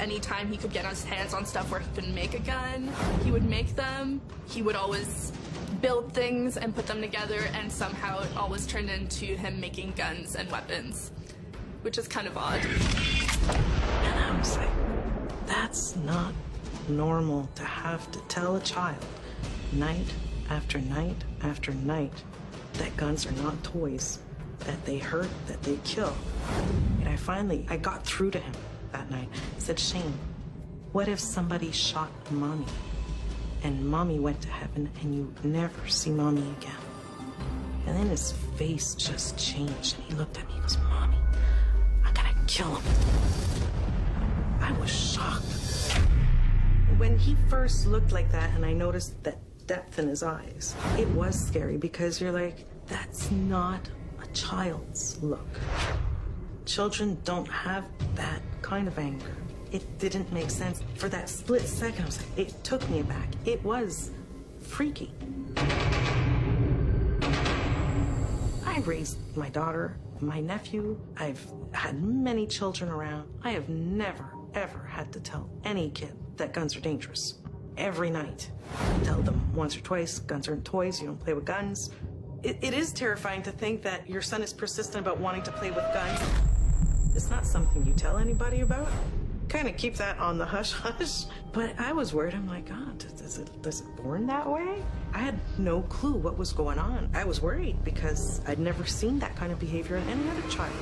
Anytime he could get his hands on stuff where he could make a gun, he would make them. He would always build things and put them together, and somehow it always turned into him making guns and weapons, which is kind of odd. And I was like, that's not normal to have to tell a child night after night after night that guns are not toys, that they hurt, that they kill. And I got through to him that night. I said, Shane, what if somebody shot mommy and mommy went to heaven and you never see mommy again? And then his face just changed and he looked at me and goes, Mommy, I'm gonna kill him. I was shocked. When he first looked like that and I noticed that depth in his eyes, it was scary because you're like, that's not a child's look. Children don't have that kind of anger. It didn't make sense. For that split second, I was like, it took me aback. It was freaky. I raised my daughter, my nephew. I've had many children around. I have never, ever had to tell any kid that guns are dangerous. Every night, I tell them once or twice, guns aren't toys, you don't play with guns. It is terrifying to think that your son is persistent about wanting to play with guns. It's not something you tell anybody about. Kind of keep that on the hush-hush. But I was worried. I'm like, God, is it born that way? I had no clue what was going on. I was worried because I'd never seen that kind of behavior in any other child.